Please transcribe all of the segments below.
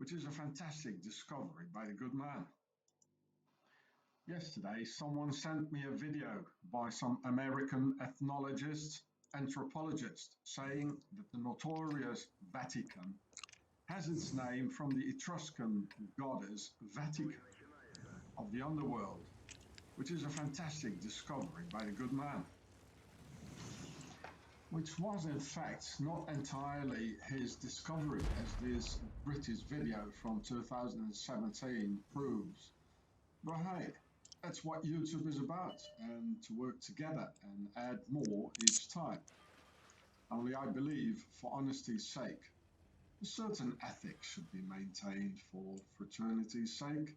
which is a fantastic discovery by the good man. Yesterday, someone sent me a video by some American ethnologist, anthropologist, saying that the notorious Vatican has its name from the Etruscan goddess Vatican of the underworld, which is a fantastic discovery by the good man. Which was in fact not entirely his discovery, as this British video from 2017 proves. But hey, that's what YouTube is about, and to work together and add more each time. Only I believe, for honesty's sake, a certain ethics should be maintained for fraternity's sake,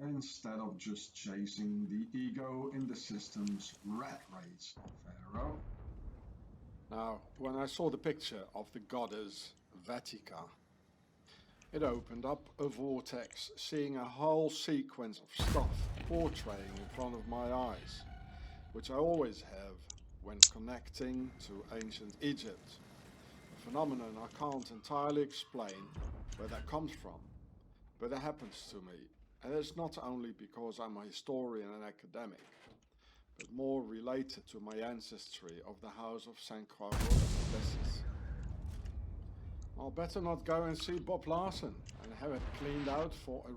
instead of just chasing the ego in the system's rat race of Pharaoh. Now, when I saw the picture of the goddess Vatica, it opened up a vortex, seeing a whole sequence of stuff portraying in front of my eyes, which I always have when connecting to ancient Egypt. A phenomenon I can't entirely explain where that comes from, but it happens to me, and it's not only because I'm a historian and academic, but more related to my ancestry of the house of St. Croix-Bessis. I'll better not go and see Bob Larson and have it cleaned out for a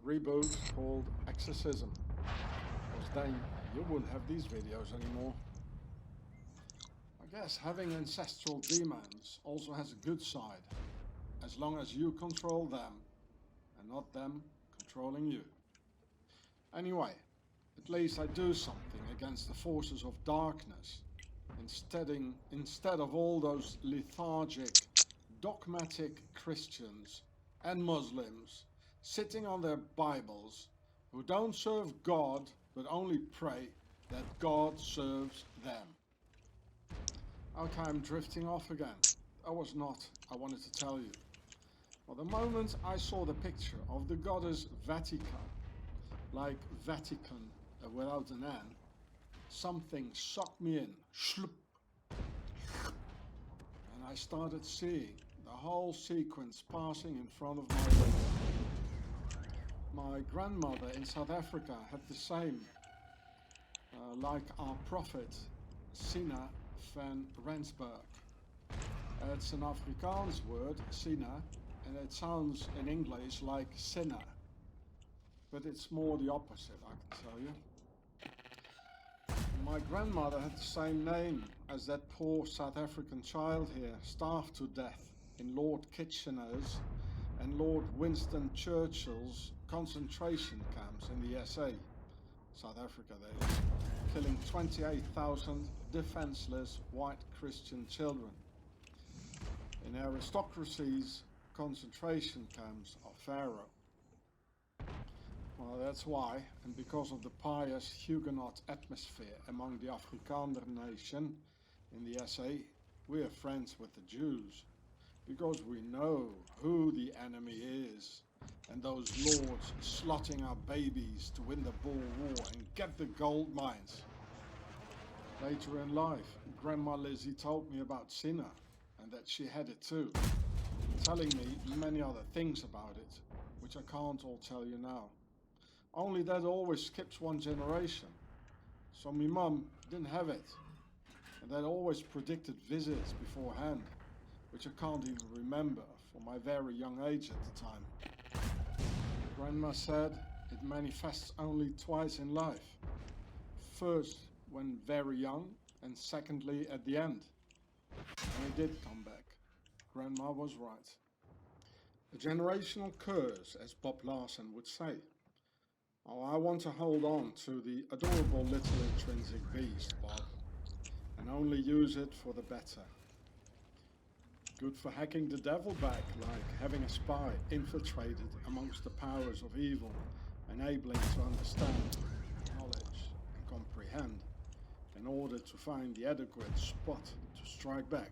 reboot called Exorcism, because then you wouldn't have these videos anymore. I guess having ancestral demons also has a good side, as long as you control them and not them controlling you. Anyway, at least I do something against the forces of darkness, instead of all those lethargic, dogmatic Christians and Muslims sitting on their Bibles who don't serve God but only pray that God serves them. Okay, I'm drifting off again. That was not I wanted to tell you. Well, the moment I saw the picture of the goddess Vatica, like Vatican without an N, something sucked me in, shloop, and I started seeing the whole sequence passing in front of my window. My grandmother in South Africa had the same, like our prophet Sina van Rensburg. It's an Afrikaans word, Sina, and it sounds in English like sinner, but it's more the opposite, I can tell you. My grandmother had the same name as that poor South African child here, starved to death in Lord Kitchener's and Lord Winston Churchill's concentration camps in the SA, South Africa that is, killing 28,000 defenseless white Christian children. In aristocracy's concentration camps of Pharaoh. Well, that's why, and because of the pious Huguenot atmosphere among the Afrikaner nation in the SA, we are friends with the Jews, because we know who the enemy is, and those lords slotting our babies to win the Boer War and get the gold mines. Later in life, Grandma Lizzie told me about Sina, and that she had it too, telling me many other things about it, which I can't all tell you now. Only that always skips one generation. So my mum didn't have it. And that always predicted visits beforehand, which I can't even remember for my very young age at the time. Grandma said it manifests only twice in life. First, when very young, and secondly, at the end. And it did come back. Grandma was right. A generational curse, as Bob Larson would say. Oh, I want to hold on to the adorable little intrinsic beast, Bob, and only use it for the better. Good for hacking the devil back, like having a spy infiltrated amongst the powers of evil, enabling to understand, knowledge, and comprehend, in order to find the adequate spot to strike back.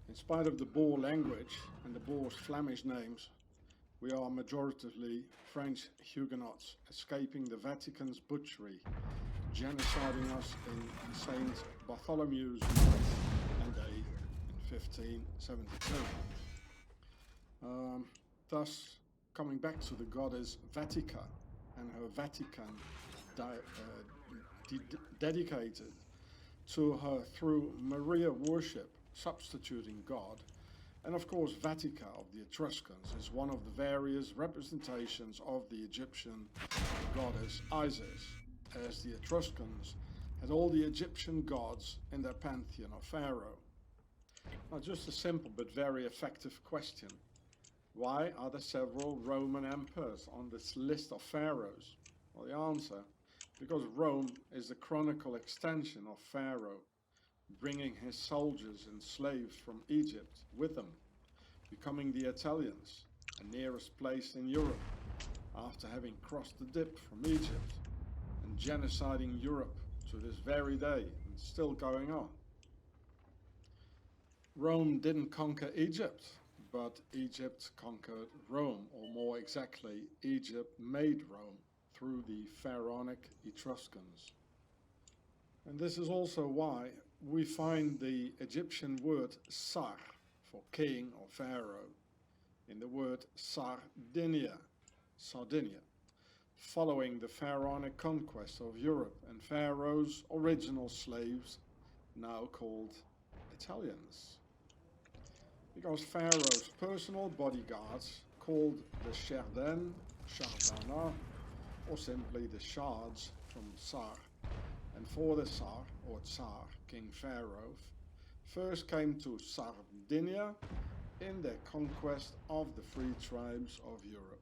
In spite of the Boer language and the Boers' Flemish names, we are majoritively French Huguenots, escaping the Vatican's butchery, genociding us in Saint Bartholomew's night and day in 1572. Thus, coming back to the goddess Vatica and her Vatican dedicated to her through Maria worship, substituting God. And of course, Vatica of the Etruscans is one of the various representations of the Egyptian goddess Isis, as the Etruscans had all the Egyptian gods in their pantheon of Pharaoh. Now, just a simple but very effective question. Why are there several Roman emperors on this list of pharaohs? Well, the answer, because Rome is the chronicle extension of Pharaoh, bringing his soldiers and slaves from Egypt with them, becoming the Italians, the nearest place in Europe, after having crossed the dip from Egypt, and genociding Europe to this very day, and still going on. Rome didn't conquer Egypt, but Egypt conquered Rome, or more exactly, Egypt made Rome through the pharaonic Etruscans. And this is also why we find the Egyptian word Sar for king or pharaoh in the word Sardinia, following the pharaonic conquest of Europe and Pharaoh's original slaves, now called Italians. Because Pharaoh's personal bodyguards, called the Sherden, Shardana, or simply the Shards from Sar, and for the Sar, or Tsar, King Pharaoh, first came to Sardinia in their conquest of the free tribes of Europe.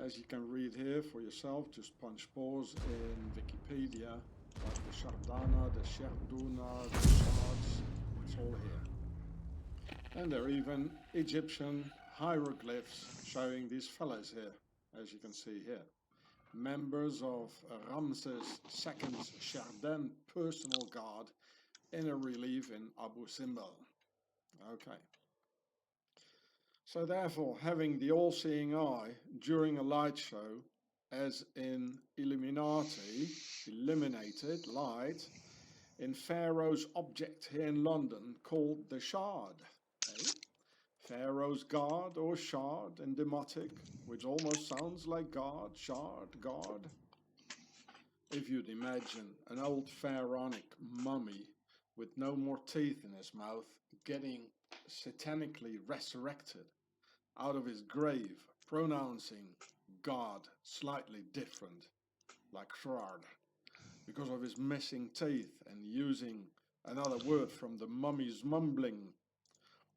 As you can read here for yourself, just punch pause in Wikipedia, like the Shardana, the Sherduna, the Shards, it's all here. And there are even Egyptian hieroglyphs showing these fellows here, as you can see here. Members of Ramses II's Sherden personal guard in a relief in Abu Simbel. Okay. So therefore, having the all-seeing eye during a light show, as in Illuminati, illuminated light, in Pharaoh's object here in London called the Shard. Pharaoh's guard or shard in Demotic, which almost sounds like God, shard, God. If you'd imagine an old pharaonic mummy with no more teeth in his mouth getting satanically resurrected out of his grave, pronouncing God slightly different, like shard, because of his missing teeth, and using another word from the mummy's mumbling,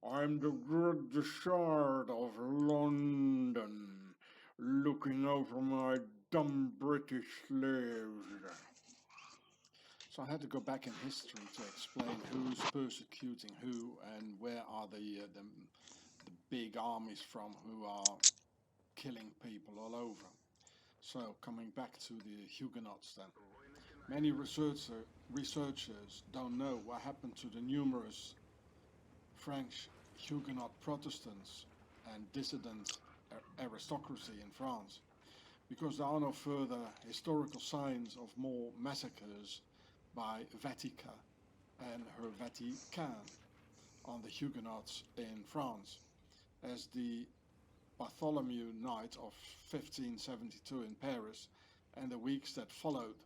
I'm the Shard of London, looking over my dumb British slaves. So I had to go back in history to explain who's persecuting who and where are the big armies from who are killing people all over. So coming back to the Huguenots then. Many researchers don't know what happened to the numerous French Huguenot Protestants and dissident aristocracy in France, because there are no further historical signs of more massacres by Vatica and her Vatican on the Huguenots in France, as the Bartholomew Night of 1572 in Paris and the weeks that followed,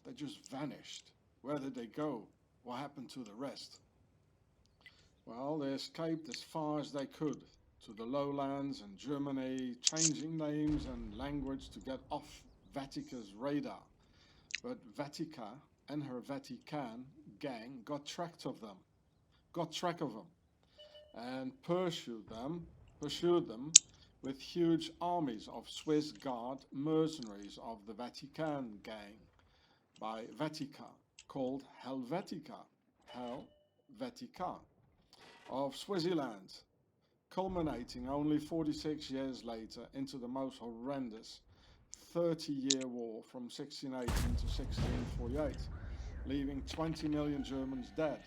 they just vanished. Where did they go? What happened to the rest? Well, they escaped as far as they could to the lowlands and Germany, changing names and language to get off Vatica's radar. But Vatica and her Vatican gang got track of them, and pursued them with huge armies of Swiss Guard mercenaries of the Vatican gang by Vatica, called Helvetica, of Swaziland, culminating only 46 years later into the most horrendous 30-year war from 1618 to 1648, leaving 20 million Germans dead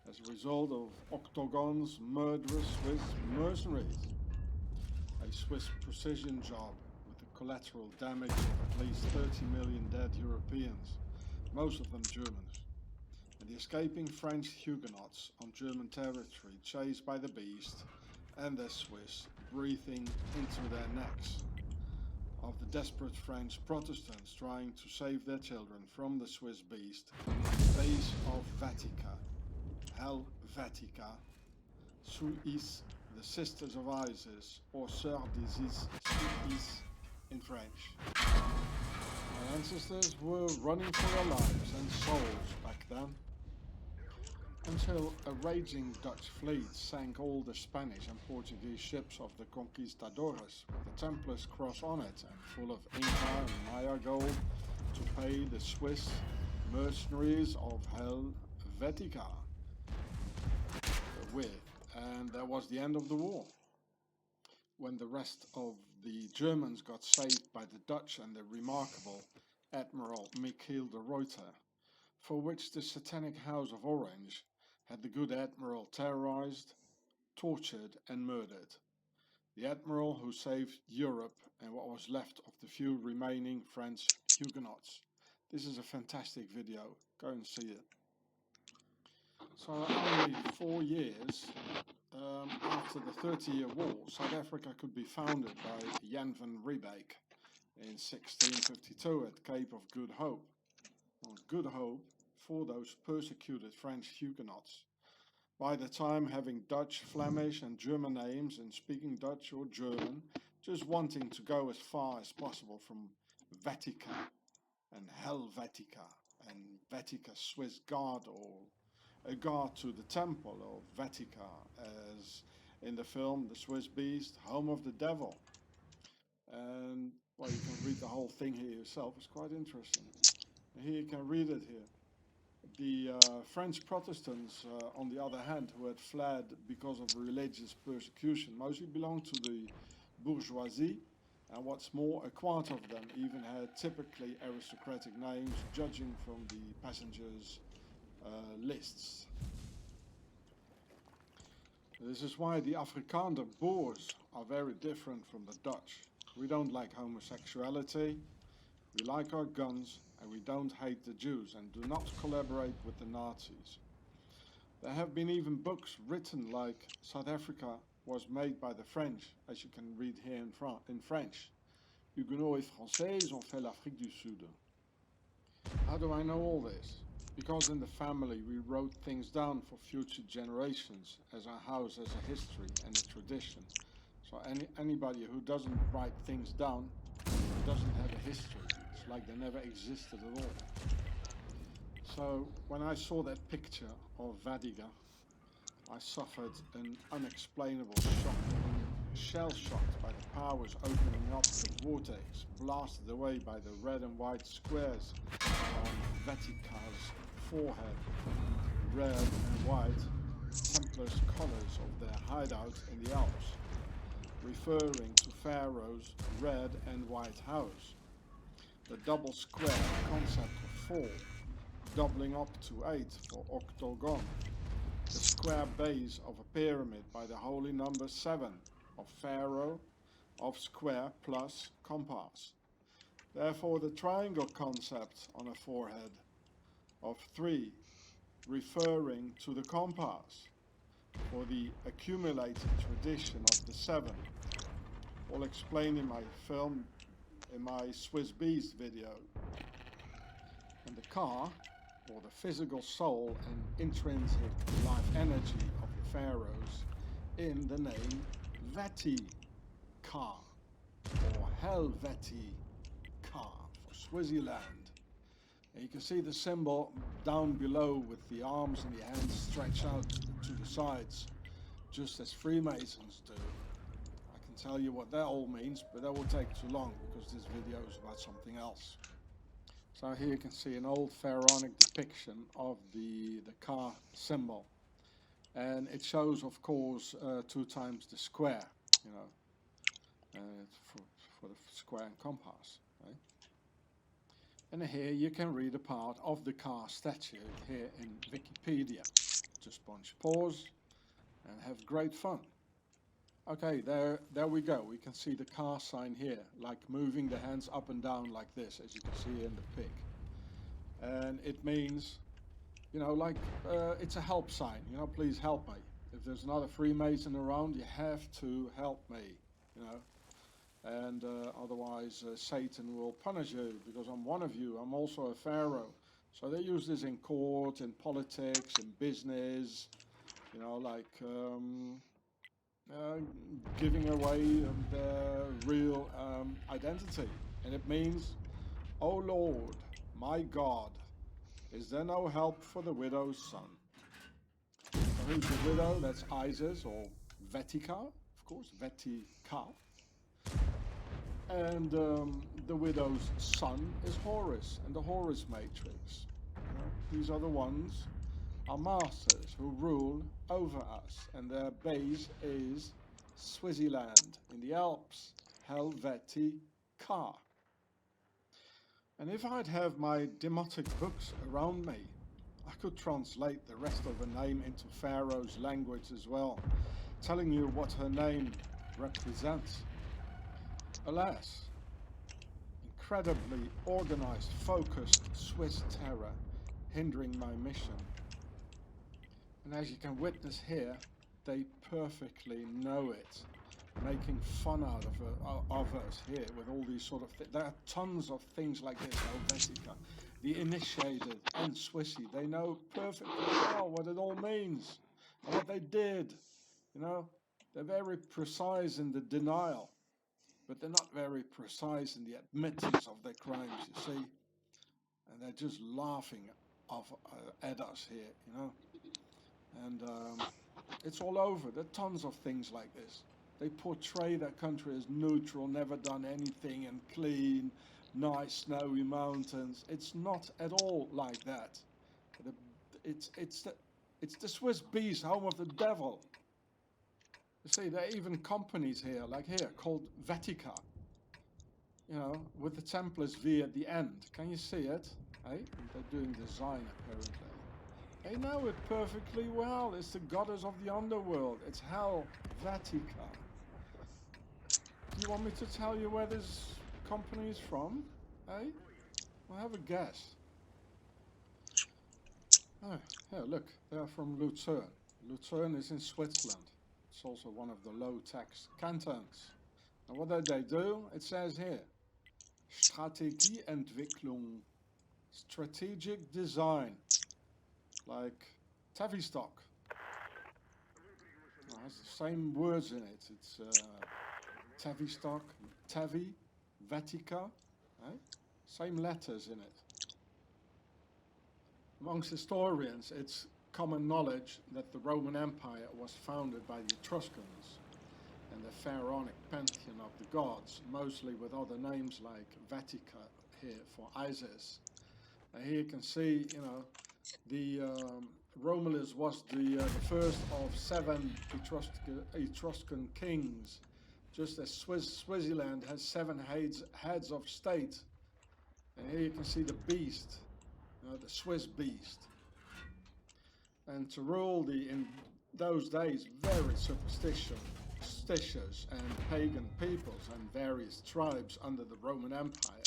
as a result of Octagon's murderous Swiss mercenaries. A Swiss precision job with the collateral damage of at least 30 million dead Europeans, most of them Germans. And the escaping French Huguenots on German territory, chased by the beast and the Swiss breathing into their necks of the desperate French Protestants trying to save their children from the Swiss beast, base of Vatica, Helvetica, Suis, the Sisters of Isis, or Sœurs d'Isis, Suis in French. Our ancestors were running for their lives and souls back then, until a raging Dutch fleet sank all the Spanish and Portuguese ships of the conquistadores with the Templars cross on it and full of Inca and Maya gold to pay the Swiss mercenaries of Helvetica with. And that was the end of the war, when the rest of the Germans got saved by the Dutch and the remarkable Admiral Michiel de Ruyter, for which the satanic House of Orange had the good Admiral terrorized, tortured and murdered. The Admiral who saved Europe and what was left of the few remaining French Huguenots. This is a fantastic video, go and see it. So only 4 years after the 30-year war, South Africa could be founded by Jan van Riebeeck in 1652 at Cape of Good Hope. Well, Good Hope for those persecuted French Huguenots. By the time having Dutch, Flemish and German names and speaking Dutch or German, just wanting to go as far as possible from Vatica and Helvetica and Vatica Swiss Guard, or a guard to the temple of Vatica, as in the film The Swiss Beast, Home of the Devil. And well, you can read the whole thing here yourself, it's quite interesting. And here you can read it here. The French Protestants, on the other hand, who had fled because of religious persecution, mostly belonged to the bourgeoisie, and what's more, a quarter of them even had typically aristocratic names, judging from the passengers' lists. This is why the Afrikaner Boers are very different from the Dutch. We don't like homosexuality, we like our guns, and we don't hate the Jews and do not collaborate with the Nazis. There have been even books written like South Africa was made by the French, as you can read here in French. Huguenots et Français ont fait l'Afrique du Sud. How do I know all this? Because in the family we wrote things down for future generations, as our house has a history and a tradition. So anybody who doesn't write things down doesn't have a history. It's like they never existed at all. So when I saw that picture of Vatica, I suffered an unexplainable shock, shell-shocked by the powers opening up the vortex, blasted away by the red and white squares on Vatica's forehead, red and white, Templars' colours of their hideout in the Alps, referring to Pharaoh's red and white house. The double square concept of 4, doubling up to 8 for octagon. The square base of a pyramid by the holy number 7 of Pharaoh, of square plus compass. Therefore the triangle concept on a forehead of 3, referring to the compass, for the accumulated tradition of the 7. I'll explain in my film, in my Swiss Beast video. And the car, or the physical soul and intrinsic life energy of the pharaohs, in the name Vatica, or Helvetica for Swaziland. And you can see the symbol down below with the arms and the hands stretched out to the sides, just as Freemasons do. I can tell you what that all means, but that will take too long because this video is about something else. So here you can see an old pharaonic depiction of the car symbol, and it shows, of course, 2 times the square, you know, for the square and compass. Right? And here you can read a part of the car statue here in Wikipedia. Just pause and have great fun. Okay, there we go. We can see the car sign here, like moving the hands up and down like this, as you can see in the pic. And it means, you know, like it's a help sign, you know, please help me. if there's another Freemason around, you have to help me, you know. And otherwise Satan will punish you, because I'm one of you. I'm also a pharaoh. So they use this in court, in politics, in business, you know, like giving away their real identity. And it means, "O Lord, my God, is there no help for the widow's son?" So who's the widow? That's Isis, or Vetica, of course, Vetica. And the widow's son is Horus, and the Horus matrix. You know, these are the ones, our masters, who rule over us, and their base is Swaziland in the Alps, Helvetica. And if I'd have my demotic books around me, I could translate the rest of the name into Pharaoh's language as well, telling you what her name represents. Alas, incredibly organized, focused Swiss terror hindering my mission. And as you can witness here, they perfectly know it, making fun out of us here with all these sort of things. There are tons of things like this, Helvetica, the initiated and Swissy. They know perfectly well what it all means and what they did. You know, they're very precise in the denial, but they're not very precise in the admittance of their crimes, you see. And they're just laughing at us here, you know. And it's all over. There are tons of things like this. They portray their country as neutral, never done anything, and clean, nice snowy mountains. It's not at all like that. It's the Swiss beast, home of the devil. You see, there are even companies here, like here, called Vetica. You know, with the Templars V at the end. Can you see it? Hey, they're doing design apparently. They know it perfectly well. It's the goddess of the underworld. It's Helvetica. Do you want me to tell you where this company is from? Hey? Well, have a guess. Oh, here, look. They are from Lucerne. Lucerne is in Switzerland. It's also one of the low-tax cantons. And what do they do? It says here, Strategieentwicklung, strategic design, like Tavistock. It has the same words in it. It's Tavistock, Tavi, Vetica, same letters in it. Amongst historians, it's common knowledge that the Roman Empire was founded by the Etruscans and the pharaonic pantheon of the gods, mostly with other names like Vetica here for Isis. And here you can see, you know, the Romulus was the first of 7 Etruscan kings, just as Swaziland has 7 heads of state. And here you can see the beast, the Swiss beast. And to rule in those days very superstitious and pagan peoples and various tribes under the Roman Empire,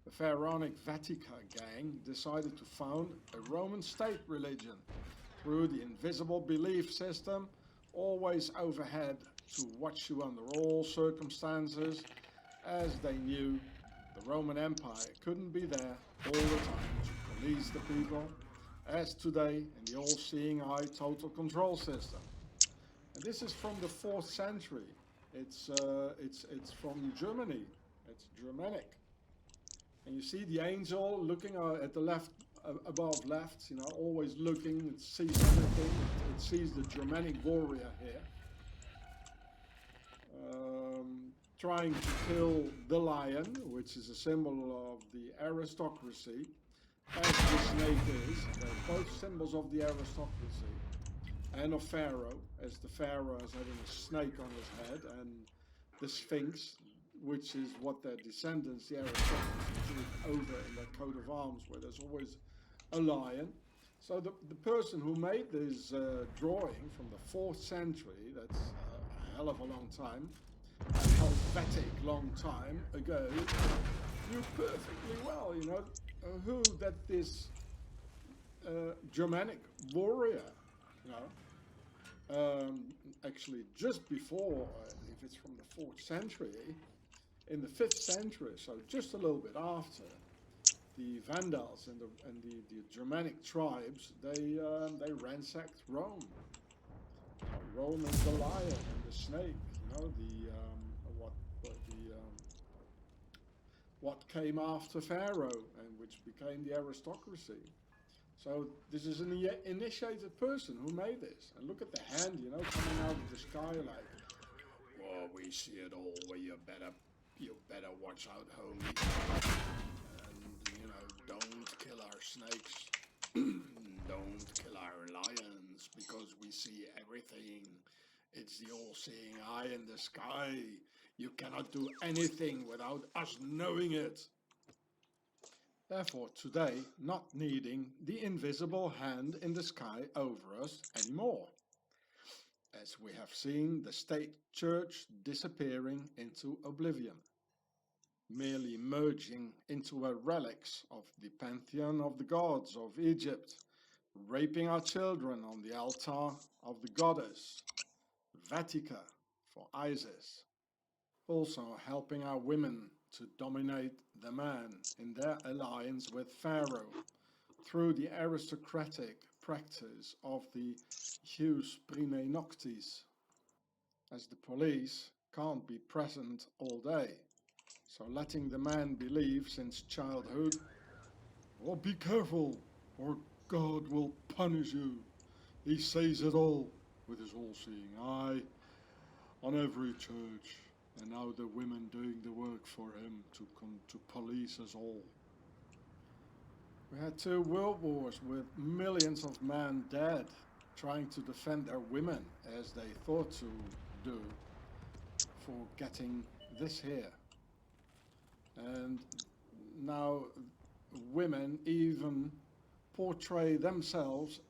the pharaonic Vetica gang decided to found a Roman state religion through the invisible belief system, always overhead to watch you under all circumstances, as they knew the Roman Empire couldn't be there all the time to police the people, as today in the all-seeing eye total control system. And this is from the 4th century. It's from Germany. It's Germanic. And you see the angel looking at the left, above left, you know, always looking. It sees everything. It sees the Germanic warrior here, trying to kill the lion, which is a symbol of the aristocracy, as the snake is. They're both symbols of the aristocracy, and of Pharaoh, as the Pharaoh is having a snake on his head, and the Sphinx, which is what their descendants, the aristocracy, took over in their coat of arms, where there's always a lion. So the person who made this drawing from the 4th century, that's a hell of a long time, a Helvetic long time ago, knew perfectly well, you know, who that this Germanic warrior, you know, actually just before, if it's from the 4th century, in the 5th century, so just a little bit after, the Vandals and the Germanic tribes, they ransacked Rome. Rome and the lion and the snake, what came after Pharaoh and which became the aristocracy. So this is an initiated person who made this. And look at the hand, coming out of the sky like, "Whoa, we see it all. Well, you better watch out, homie. And don't kill our snakes. Don't kill our lions, because we see everything. It's the all-seeing eye in the sky. You cannot do anything without us knowing it." Therefore, today, not needing the invisible hand in the sky over us anymore, as we have seen the state church disappearing into oblivion, merely merging into a relics of the pantheon of the gods of Egypt, raping our children on the altar of the goddess Vatica for Isis, also helping our women to dominate the man in their alliance with Pharaoh through the aristocratic practice of the jus prime noctis, as the police can't be present all day, so letting the man believe since childhood, "Oh, be careful, or God will punish you. He sees it all with his all-seeing eye on every church." And now the women doing the work for him to police us all. We had 2 world wars with millions of men dead, trying to defend their women as they thought to do, for getting this here. And now women even portray themselves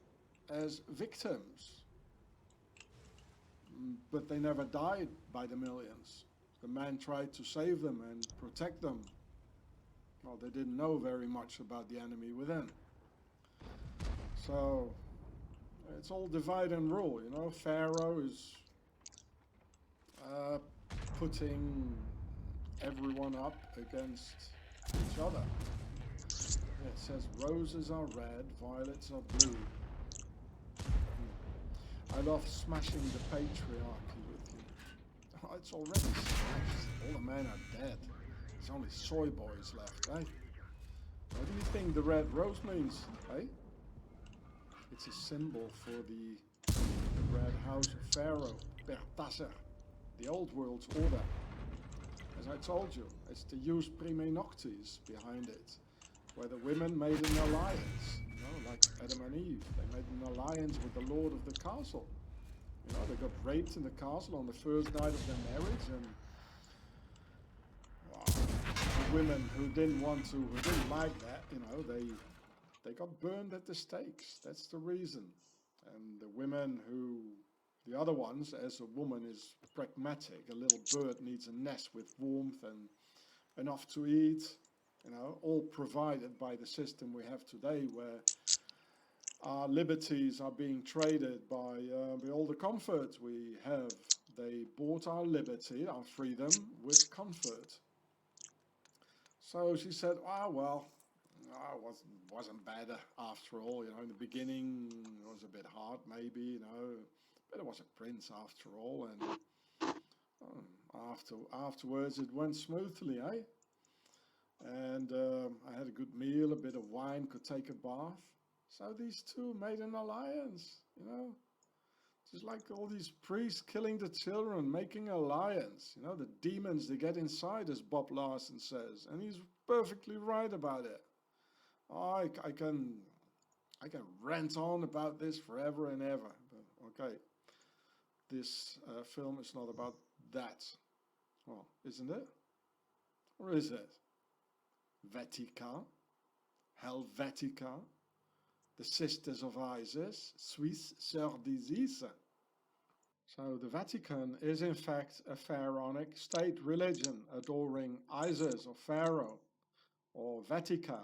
as victims. But they never died by the millions. The men tried to save them and protect them. Well, they didn't know very much about the enemy within. So it's all divide and rule, Pharaoh is putting everyone up against each other. It says roses are red, violets are blue. I love smashing the patriarchy with you. Oh, it's already smashed. All the men are dead. There's only soy boys left, eh? What do you think the red rose means, eh? It's a symbol for the red house of Pharaoh, Pertasser, the old world's order. As I told you, it's the jus prime noctis behind it, where the women made an alliance, like Adam and Eve. They made an alliance with the lord of the castle. They got raped in the castle on the first night of their marriage, and the women who didn't like that, they got burned at the stakes. That's the reason. And the women the other ones, as a woman is pragmatic, a little bird needs a nest with warmth and enough to eat, all provided by the system we have today, where our liberties are being traded by all the comfort we have. They bought our liberty, our freedom, with comfort. So she said, it wasn't bad after all. In the beginning it was a bit hard, maybe, but it was a prince after all, and afterwards it went smoothly, eh? And I had a good meal, a bit of wine, could take a bath. So these two made an alliance, just like all these priests killing the children, making an alliance. The demons, they get inside, as Bob Larson says, and he's perfectly right about it. I can rant on about this forever and ever, but okay, this film is not about that. Well, isn't it? Or is it? Vatica, Helvetica, the Sisters of Isis, Swiss Sœurs d'Isis. So the Vatican is in fact a pharaonic state religion adoring Isis or Pharaoh, or Vatica,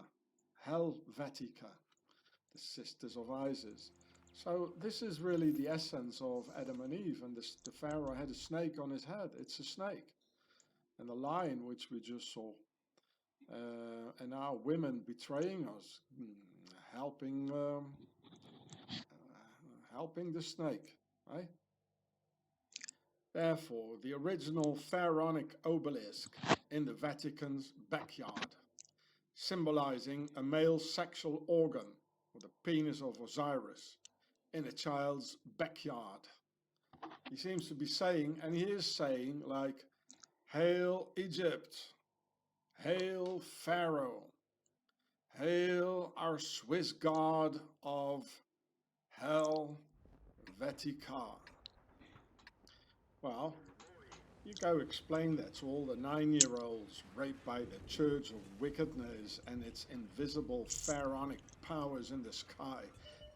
Helvetica, the Sisters of Isis. So this is really the essence of Adam and Eve, and the Pharaoh had a snake on his head. It's a snake. And the lion, which we just saw. And now women betraying us, helping helping the snake, right? Therefore, the original pharaonic obelisk in the Vatican's backyard, symbolizing a male sexual organ with the penis of Osiris in a child's backyard. He seems to be saying, and he is saying, like, Hail Egypt, hail Pharaoh, hail our Swiss god of hell, Vatica. Well, you go explain that to all the 9-year-olds raped by the Church of Wickedness and its invisible pharaonic powers in the sky,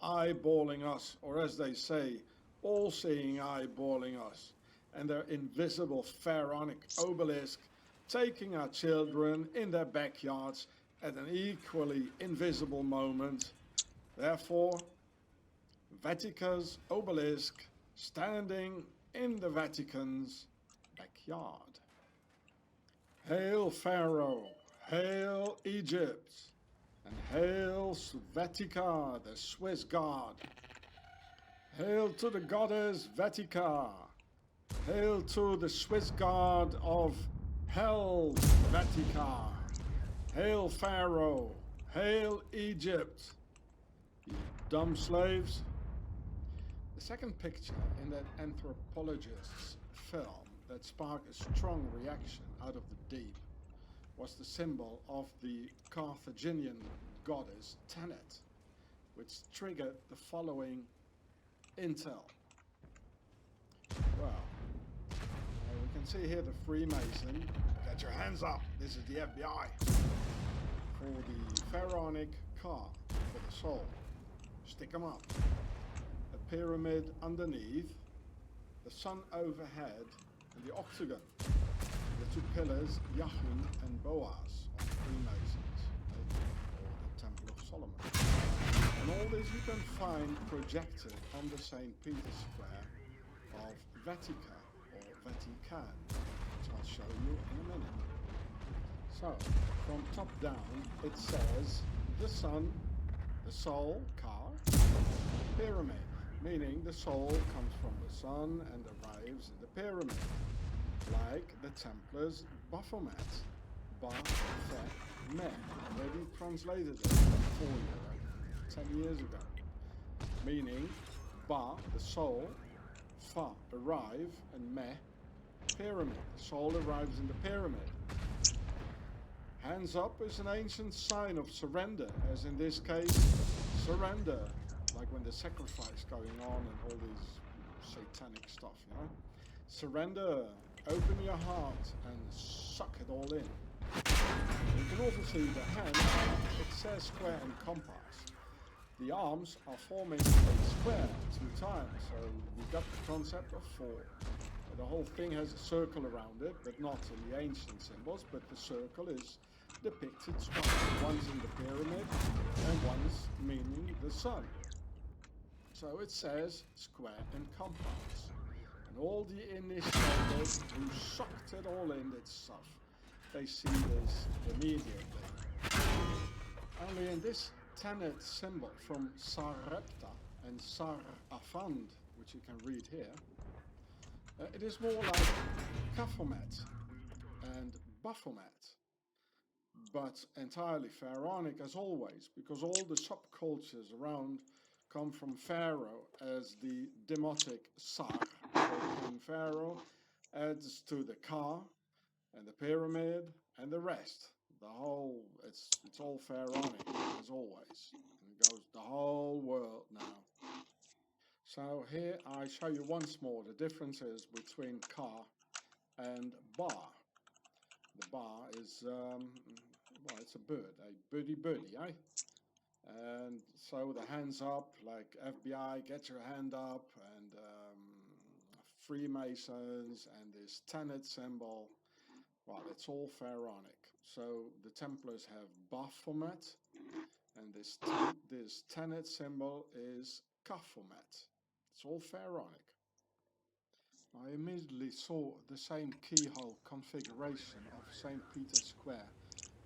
eyeballing us, or as they say, all-seeing eyeballing us, and their invisible pharaonic obelisk taking our children in their backyards at an equally invisible moment. Therefore, Vatica's obelisk standing in the Vatican's backyard. Hail Pharaoh, hail Egypt, and hail Vatica, the Swiss god. Hail to the goddess Vatica. Hail to the Swiss god of hell, Vatica. Hail Pharaoh, hail Egypt. You dumb slaves. The second picture in that anthropologist's film that sparked a strong reaction out of the deep was the symbol of the Carthaginian goddess Tanit, which triggered the following intel. Well, we can see here the Freemason. Get your hands up, this is the FBI. For the pharaonic car for the soul. Stick them up. A pyramid underneath, the sun overhead, and the octagon. The two pillars, Yahweh and Boaz of the Freemasons, or the Temple of Solomon. And all this you can find projected on the St. Peter's Square of Vatica, or Vatican, which I'll show you in a minute. So, from top down, it says the sun, the soul, car, pyramid, meaning the soul comes from the sun and arrives in the pyramid, like the Templars' Baphomet, Ba-Fe-Me, already translated it 10 years ago, meaning Ba, the soul, Fa, arrive, and Me, pyramid, the soul arrives in the pyramid. Hands up is an ancient sign of surrender, as in this case, surrender, like when the sacrifice going on and all this satanic stuff, you know? Surrender, open your heart and suck it all in. You can also see the hand, it says square and compass. The arms are forming a square 2 times, so we got the concept of 4. The whole thing has a circle around it, but not in the ancient symbols, but the circle is depicted twice. One's in the pyramid and one's meaning the sun. So it says square and compass. And all the initiators who sucked it all in, that stuff, they see this immediately. Only in this Tanit symbol from Sarepta and Sarafand, which you can read here, it is more like Baphomet and Baphomet, but entirely pharaonic as always, because all the subcultures around come from Pharaoh as the demotic Sar. So King Pharaoh adds to the Ka and the pyramid and the rest. The whole, it's all pharaonic as always. And it goes the whole world now. So here I show you once more the differences between Ka and Ba. The Ba is, well, it's a bird, a birdie, eh? And so the hands up, like FBI, get your hand up, and Freemasons, and this Tanit symbol. Well, it's all pharaonic. So the Templars have Baphomet, and this Tanit symbol is Baphomet. It's all pharaonic. I immediately saw the same keyhole configuration of St. Peter's Square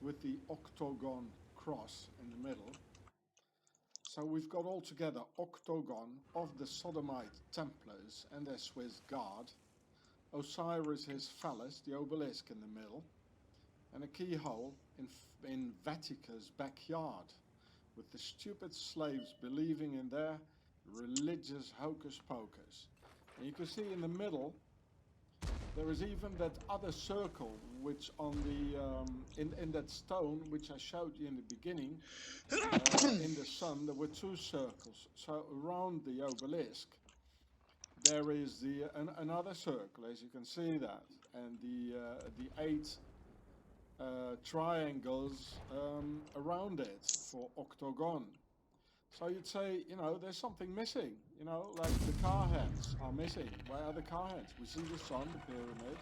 with the octagon cross in the middle. So we've got altogether octagon of the Sodomite Templars and their Swiss guard, Osiris' phallus, the obelisk in the middle, and a keyhole in Vatica's backyard, with the stupid slaves believing in their religious hocus pocus. And you can see in the middle there is even that other circle which on the in that stone which I showed you in the beginning, in the sun there were two circles. So around the obelisk there is another circle, as you can see that, and the 8 triangles around it for octagon. So you'd say, you know, there's something missing, you know, like the car heads are missing. Where are the car heads? We see the sun, the pyramid,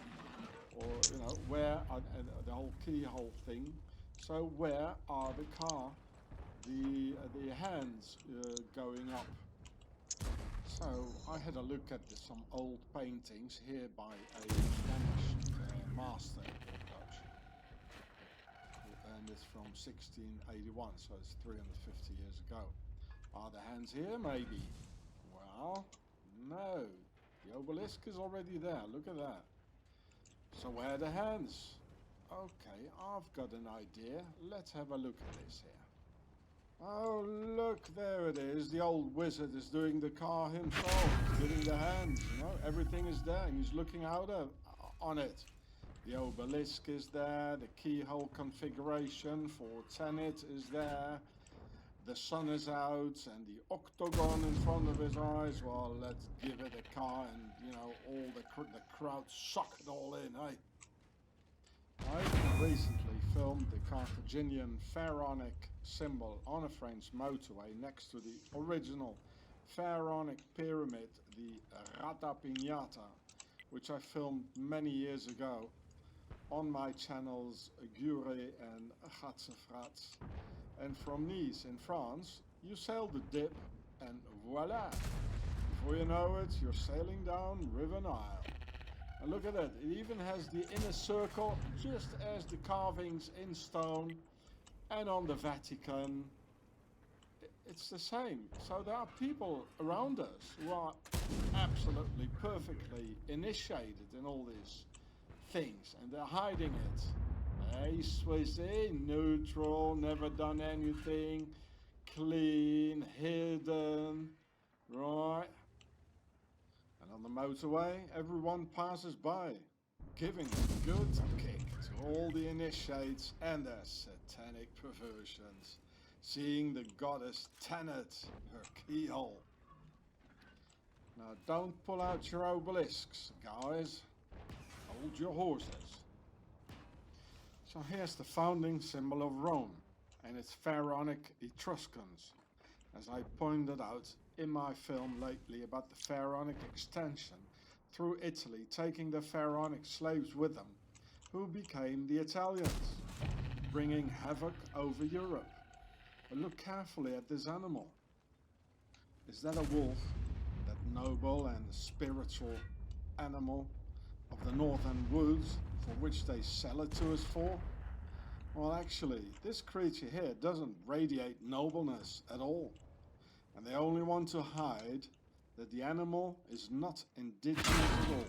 or, you know, where are the whole keyhole thing. So where are the hands going up? So I had a look at some old paintings here by a Spanish master, Dutch, and it's from 1681, so it's 350 years ago. Are the hands here? Maybe. Well, no. The obelisk is already there. Look at that. So where are the hands? Okay, I've got an idea. Let's have a look at this here. Oh, look, there it is. The old wizard is doing the car himself, giving the hands, you know. Everything is there, and he's looking out on it. The obelisk is there. The keyhole configuration for Tenet is there. The sun is out and the octagon in front of his eyes. Well, let's give it a car and, you know, all the crowd suck it all in, eh? I recently filmed the Carthaginian pharaonic symbol on a French motorway next to the original pharaonic pyramid, the Rata Piñata, which I filmed many years ago on my channels Gure and Gatsefrats. And from Nice in France, you sail the dip and voila! Before you know it, you're sailing down River Nile. And look at that, it even has the inner circle, just as the carvings in stone and on the Vatican. It's the same. So there are people around us who are absolutely perfectly initiated in all these things, and they're hiding it. Hey, Swissy, neutral, never done anything, clean, hidden, right? And on the motorway, everyone passes by, giving a good kick to all the initiates and their satanic perversions, seeing the goddess Tenet, her keyhole. Now don't pull out your obelisks, guys. Hold your horses. So here's the founding symbol of Rome, and its pharaonic Etruscans, as I pointed out in my film lately about the pharaonic extension through Italy, taking the pharaonic slaves with them, who became the Italians, bringing havoc over Europe. But look carefully at this animal. Is that a wolf, that noble and spiritual animal of the northern woods, for which they sell it to us for? Well, actually, this creature here doesn't radiate nobleness at all. And they only want to hide that the animal is not indigenous at all.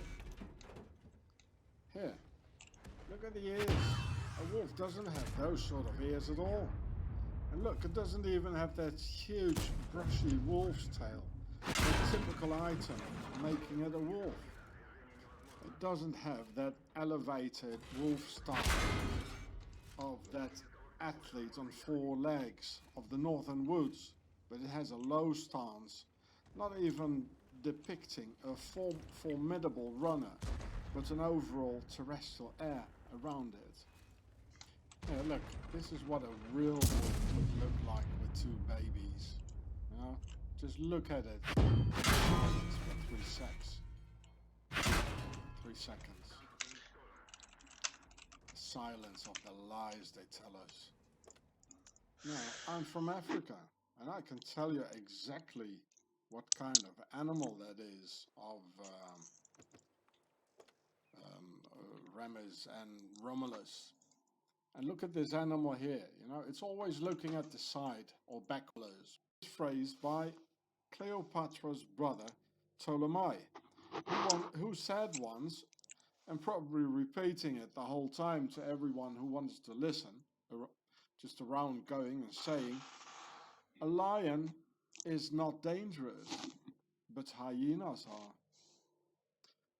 Here, look at the ears. A wolf doesn't have those sort of ears at all. And look, it doesn't even have that huge brushy wolf's tail, a typical item making it a wolf. It doesn't have that elevated wolf style of that athlete on 4 legs of the northern woods, but it has a low stance, not even depicting a formidable runner, but an overall terrestrial air around it. Yeah, look, this is what a real wolf would look like with 2 babies. You know? Just look at it. Silence for 3 seconds. 3 seconds. The silence of the lies they tell us. Now, I'm from Africa, and I can tell you exactly what kind of animal that is of Remus and Romulus. And look at this animal here, you know, it's always looking at the side or backwards. It's phrased by Cleopatra's brother Ptolemy, who said once, and probably repeating it the whole time to everyone who wants to listen, just around going and saying, a lion is not dangerous, but hyenas are.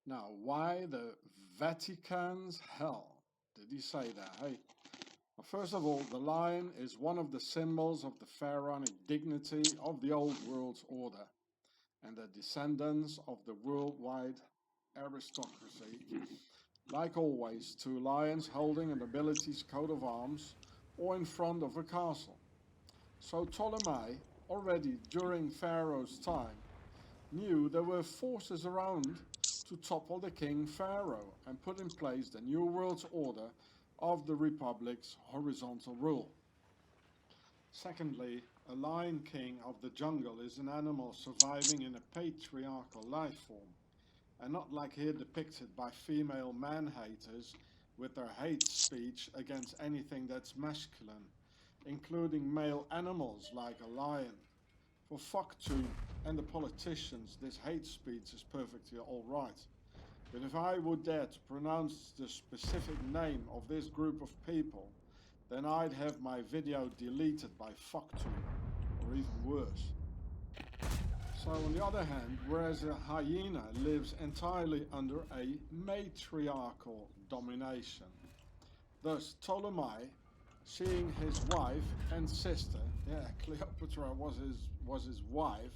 Now, why the Vatican's hell did he say that? Hey, well, first of all, the lion is one of the symbols of the pharaonic dignity of the old world order and the descendants of the worldwide aristocracy. Like always, two lions holding a nobility's coat of arms or in front of a castle. So Ptolemy, already during Pharaoh's time, knew there were forces around to topple the king Pharaoh and put in place the new world order of the Republic's horizontal rule. Secondly, a lion king of the jungle is an animal surviving in a patriarchal life form, and not like here depicted by female man-haters with their hate speech against anything that's masculine, including male animals like a lion. For FuckTube and the politicians, this hate speech is perfectly alright. But if I would dare to pronounce the specific name of this group of people, then I'd have my video deleted by FuckTube, or even worse. So on the other hand, whereas a hyena lives entirely under a matriarchal domination, thus Ptolemy, seeing his wife and sister, Cleopatra was his wife,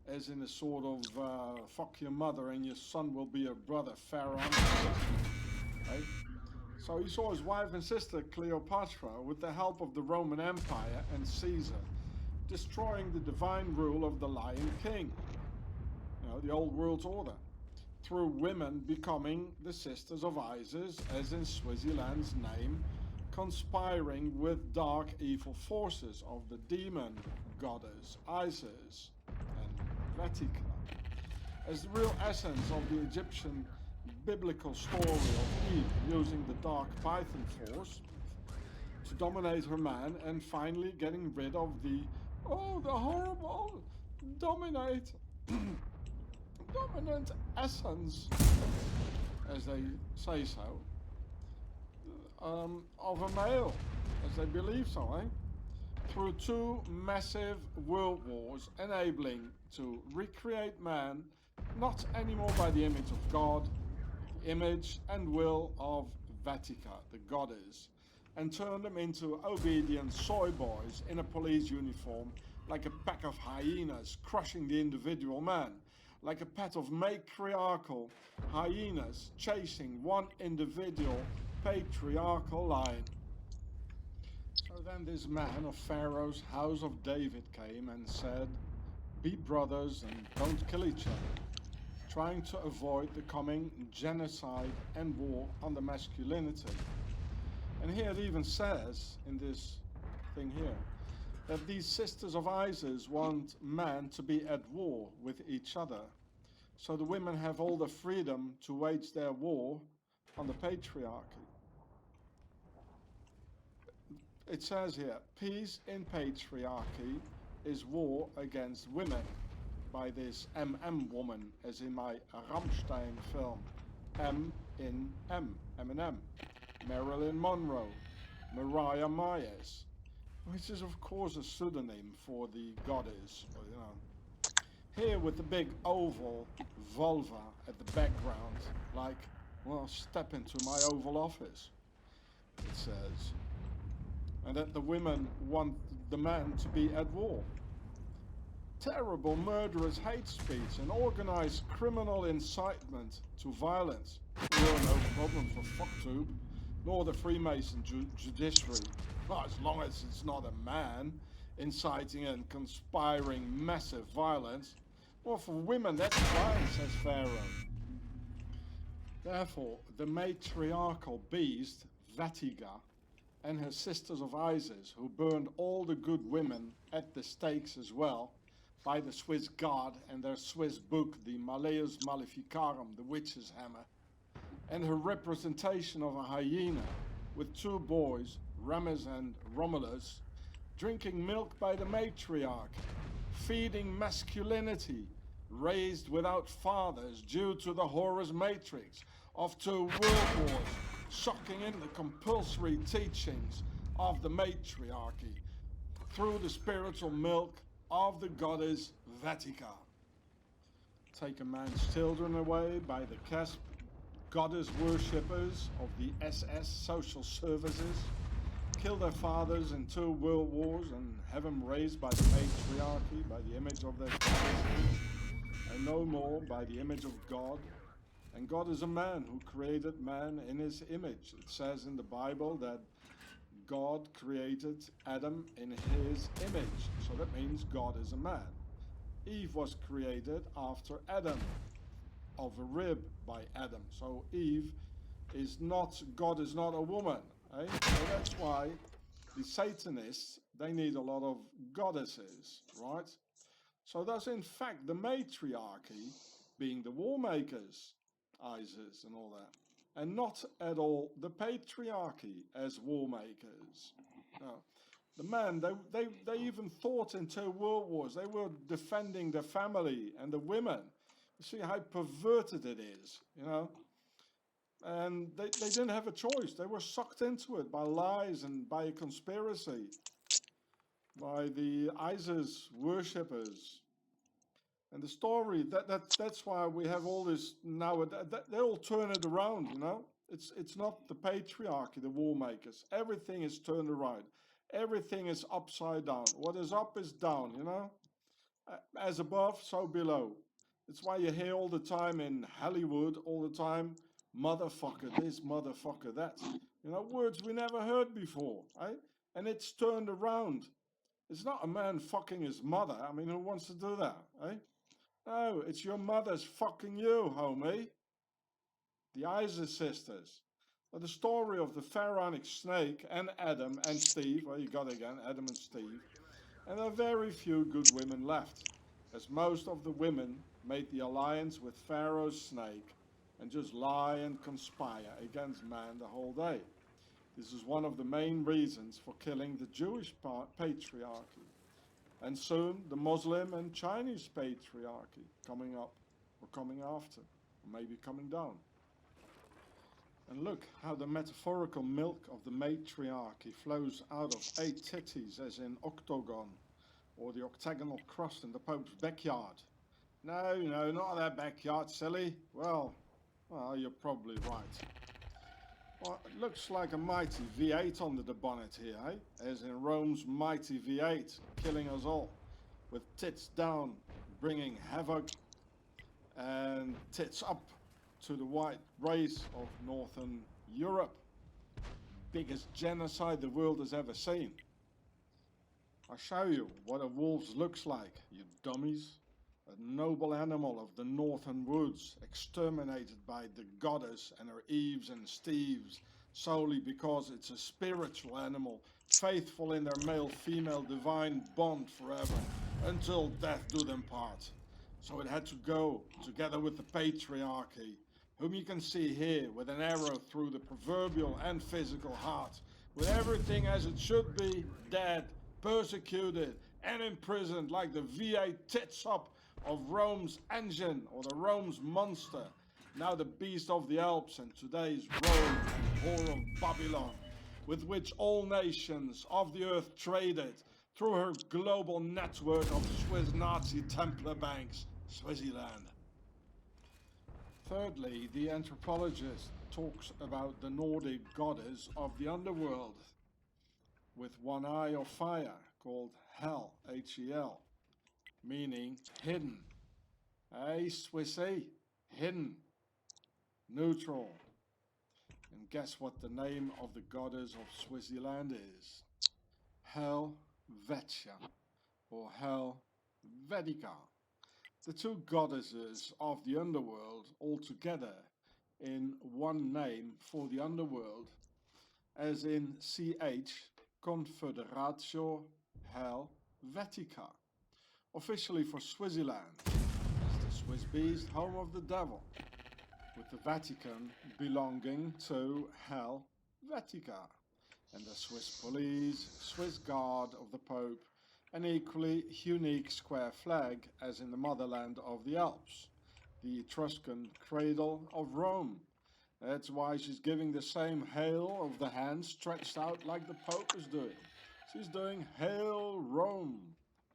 as in a sort of fuck your mother and your son will be your brother, Pharaoh. Right? So he saw his wife and sister Cleopatra, with the help of the Roman Empire and Caesar, destroying the divine rule of the Lion King, you know, the old world order, through women becoming the sisters of Isis, as in Swaziland's name, conspiring with dark evil forces of the demon goddess Isis and Vatica, as the real essence of the Egyptian biblical story of Eve using the dark Python force to dominate her man and finally getting rid of the horrible dominant essence, as they say so, of a male, as they believe so, through two massive world wars, enabling to recreate man not anymore by the image of God, the image and will of Vatica, the goddess, and turn them into obedient soy boys in a police uniform, like a pack of hyenas crushing the individual man, like a pack of matriarchal hyenas chasing one individual patriarchal lion. So then this man of Pharaoh's house of David came and said, be brothers and don't kill each other, trying to avoid the coming genocide and war on the masculinity. And here it even says, in this thing here, that these sisters of Isis want men to be at war with each other. So the women have all the freedom to wage their war on the patriarchy. It says here, peace in patriarchy is war against women, by this woman, as in my Rammstein film, M in M, Eminem, Marilyn Monroe, Mariah Myers, which is of course a pseudonym for the goddess, you know. Here with the big oval vulva at the background, like, well, step into my Oval Office, it says. And that the women want the men to be at war. Terrible murderous hate speech and organized criminal incitement to violence were no problem for FuckTube, nor the Freemason judiciary, as long as it's not a man inciting and conspiring massive violence. Well, for women, that's fine, says Pharaoh. Therefore, the matriarchal beast, Vatica, and her sisters of Isis, who burned all the good women at the stakes as well, by the Swiss Guard and their Swiss book, the Malleus Maleficarum, the witch's hammer, and her representation of a hyena with two boys, Remus and Romulus, drinking milk by the matriarch, feeding masculinity, raised without fathers due to the Horus Matrix of 2 world wars, sucking in the compulsory teachings of the matriarchy through the spiritual milk of the goddess Vetica. Take a man's children away by the CASP goddess worshippers of the SS social services, kill their fathers in 2 world wars and have them raised by the matriarchy, by the image of their goddesses, and no more by the image of God. And God is a man who created man in his image. It says in the Bible that God created Adam in his image. So that means God is a man. Eve was created after Adam, of a rib by Adam. So Eve is not, God is not a woman. Eh? So that's why the Satanists, they need a lot of goddesses, right? So that's in fact the matriarchy being the war makers, Isis and all that, and not at all the patriarchy as war makers. No. The men, they even thought in 2 world wars, they were defending the family and the women. You see how perverted it is, you know? And they didn't have a choice. They were sucked into it by lies and by a conspiracy, by the ISIS worshippers. And the story, that's why we have all this now, they all turn it around, you know? It's not the patriarchy, the war makers. Everything is turned around. Everything is upside down. What is up is down, you know? As above, so below. It's why you hear all the time in Hollywood, all the time, motherfucker this, motherfucker that. You know, words we never heard before, right? And it's turned around. It's not a man fucking his mother. I mean, who wants to do that, eh? No, it's your mother's fucking you, homie. The Isis sisters. But the story of the pharaonic snake and Adam and Steve, well, you got it again, Adam and Steve. And there are very few good women left, as most of the women made the alliance with Pharaoh's snake and just lie and conspire against man the whole day. This is one of the main reasons for killing the Jewish patriarchy. And soon the Muslim and Chinese patriarchy coming up, or coming after, or maybe coming down. And look how the metaphorical milk of the matriarchy flows out of 8 titties, as in octagon, or the octagonal crust in the Pope's backyard. No, not that backyard, silly. Well, you're probably right. Well, it looks like a mighty V8 under the bonnet here, eh? As in Rome's mighty V8, killing us all. With tits down, bringing havoc, and tits up to the white race of Northern Europe. Biggest genocide the world has ever seen. I'll show you what a wolf looks like, you dummies. A noble animal of the northern woods, exterminated by the goddess and her Eves and Steves, solely because it's a spiritual animal, faithful in their male-female divine bond forever, until death do them part. So it had to go, together with the patriarchy, whom you can see here with an arrow through the proverbial and physical heart, with everything as it should be, dead, persecuted, and imprisoned like the V8 tits up of Rome's engine, or the Rome's monster, now the beast of the Alps, and today's Rome and whore of Babylon, with which all nations of the earth traded through her global network of Swiss Nazi Templar banks, Swaziland. Thirdly, the anthropologist talks about the Nordic goddess of the underworld, with one eye of fire, called Hel, H-E-L, meaning hidden. Hey, Swissy, hidden, neutral. And guess what the name of the goddess of Swaziland is? Helvetia, or Helvetica. The 2 goddesses of the underworld all together in one name for the underworld, as in CH Confederatio Helvetica, officially for Switzerland, as the Swiss beast, home of the devil, with the Vatican belonging to Helvetica, and the Swiss police, Swiss guard of the Pope, an equally unique square flag as in the motherland of the Alps, the Etruscan cradle of Rome. That's why she's giving the same hail of the hand stretched out like the Pope is doing. She's doing Hail Rome,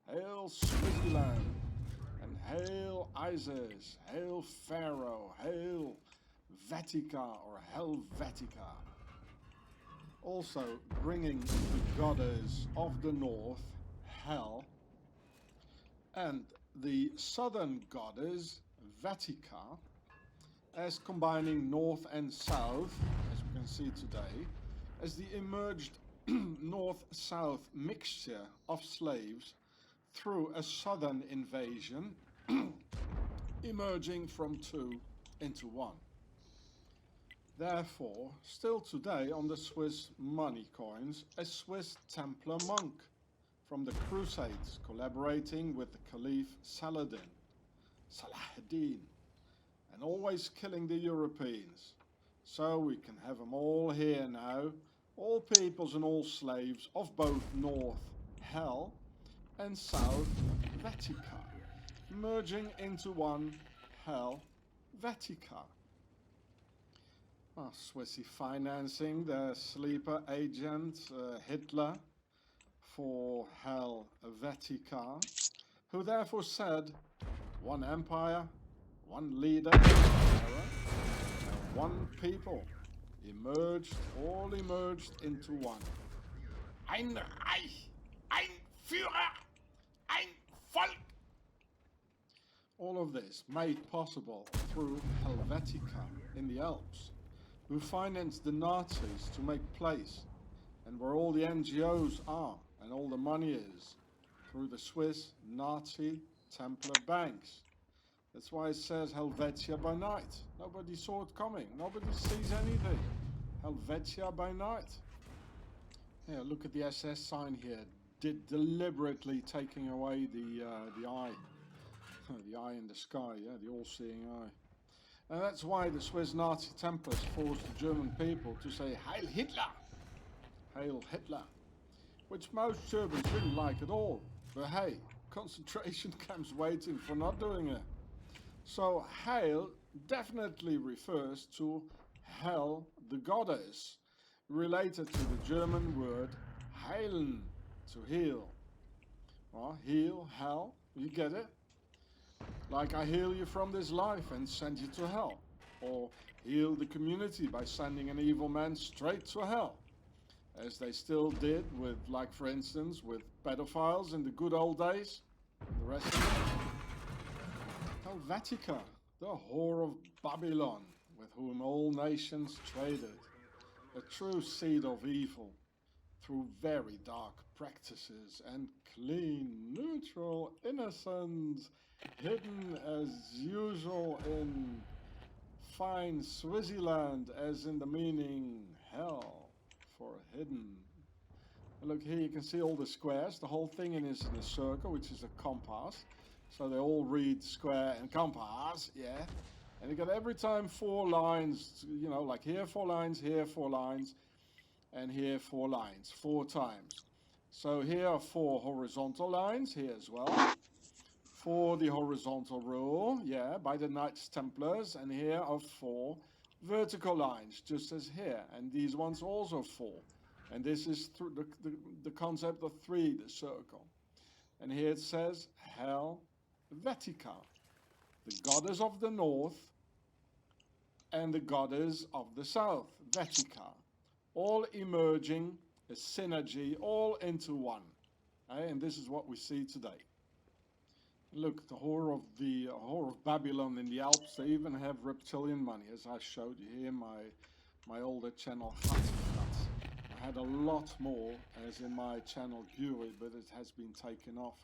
Hail Switzerland, and Hail Isis, Hail Pharaoh, Hail Vatica or Helvetica. Also bringing the goddess of the north, Hel, and the southern goddess, Vatica, as combining north and south, as we can see today, as the emerged north-south mixture of slaves through a southern invasion, emerging from two into one. Therefore, still today on the Swiss money coins, a Swiss Templar monk from the Crusades collaborating with the Caliph Saladin, and always killing the Europeans. So we can have them all here now, all peoples and all slaves of both North Hell and South Vatica, merging into one Helvetica. Swissy financing the sleeper agent Hitler for Helvetica, who therefore said, one empire, one leader, one people, all emerged into one. Ein Reich, ein Führer, ein Volk. All of this made possible through Helvetica in the Alps, who financed the Nazis to make place, and where all the NGOs are and all the money is, through the Swiss Nazi Templar banks. That's why it says Helvetia by night. Nobody saw it coming. Nobody sees anything. Helvetia by night. Here, look at the SS sign here. Deliberately taking away the eye. The eye in the sky, yeah, the all-seeing eye. And that's why the Swiss Nazi Templars forced the German people to say Heil Hitler! Hail Hitler! Which most Germans didn't like at all. But hey, concentration camps waiting for not doing it. So Heil definitely refers to Hel, the goddess, related to the German word heilen, to heal. Well, heal, hell, you get it? Like I heal you from this life and send you to hell. Or heal the community by sending an evil man straight to hell. As they still did with, like for instance, with pedophiles in the good old days. The rest of it. Helvetica, the whore of Babylon, with whom all nations traded. A true seed of evil, through very dark practices and clean, neutral innocence, hidden as usual in fine Switzerland, as in the meaning hell for hidden. And look here, you can see all the squares. The whole thing is in a circle, which is a compass. So they all read square and compass, yeah. And you got every time 4 lines, you know, like here 4 lines, here 4 lines, and here 4 lines, 4 times. So here are 4 horizontal lines, here as well. For the horizontal rule, yeah, by the Knights Templars, and here are 4 vertical lines, just as here, and these ones also 4. And this is through the concept of 3, the circle. And here it says Helvetica, the goddess of the north and the goddess of the south, Vatica, all emerging, a synergy, all into one. And this is what we see today. Look, the whore of Babylon in the Alps, they even have reptilian money, as I showed you here in my older channel, I had a lot more, as in my channel Bury, but it has been taken off.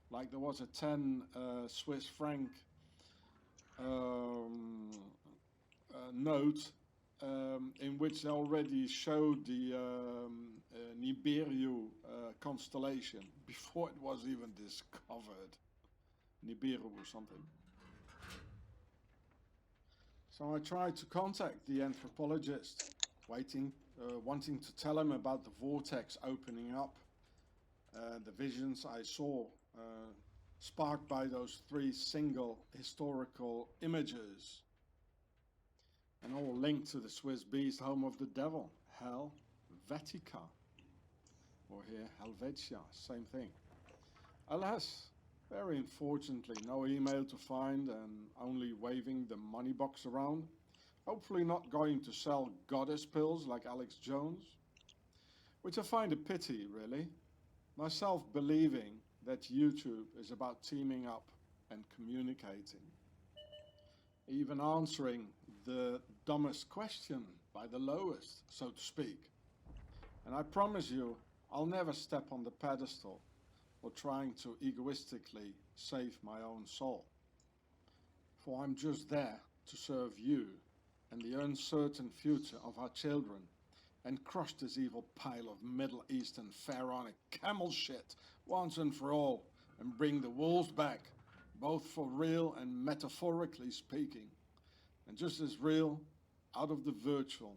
Like there was a 10 Swiss franc note in which they already showed the Nibiru constellation before it was even discovered. Nibiru or something. So I tried to contact the anthropologist, wanting to tell him about the vortex opening up, the visions I saw, sparked by those 3 single historical images, and all linked to the Swiss beast, home of the devil, Helvetica, or here Helvetia, same thing. Alas, very unfortunately, no email to find and only waving the money box around. Hopefully not going to sell goddess pills like Alex Jones, which I find a pity, really. Myself believing that YouTube is about teaming up and communicating. Even answering the dumbest question by the lowest, so to speak. And I promise you, I'll never step on the pedestal or trying to egoistically save my own soul. For I'm just there to serve you and the uncertain future of our children and crush this evil pile of Middle Eastern pharaonic camel shit once and for all and bring the wolves back, both for real and metaphorically speaking, and just as real, out of the virtual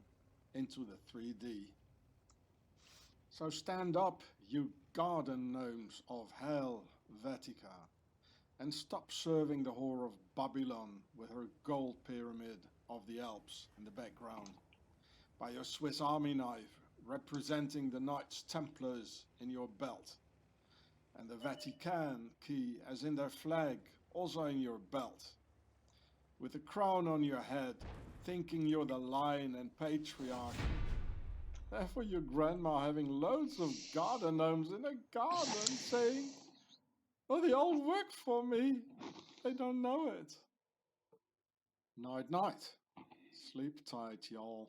into the 3D. So stand up, you garden gnomes of Helvetica, and stop serving the whore of Babylon with her gold pyramid of the Alps in the background, by your Swiss Army knife representing the Knights Templars in your belt, and the Vatican key as in their flag also in your belt, with a crown on your head, thinking you're the lion and patriarch. Therefore your grandma having loads of garden gnomes in a garden saying, oh, they all work for me. They don't know it. Night, night. Sleep tight, y'all.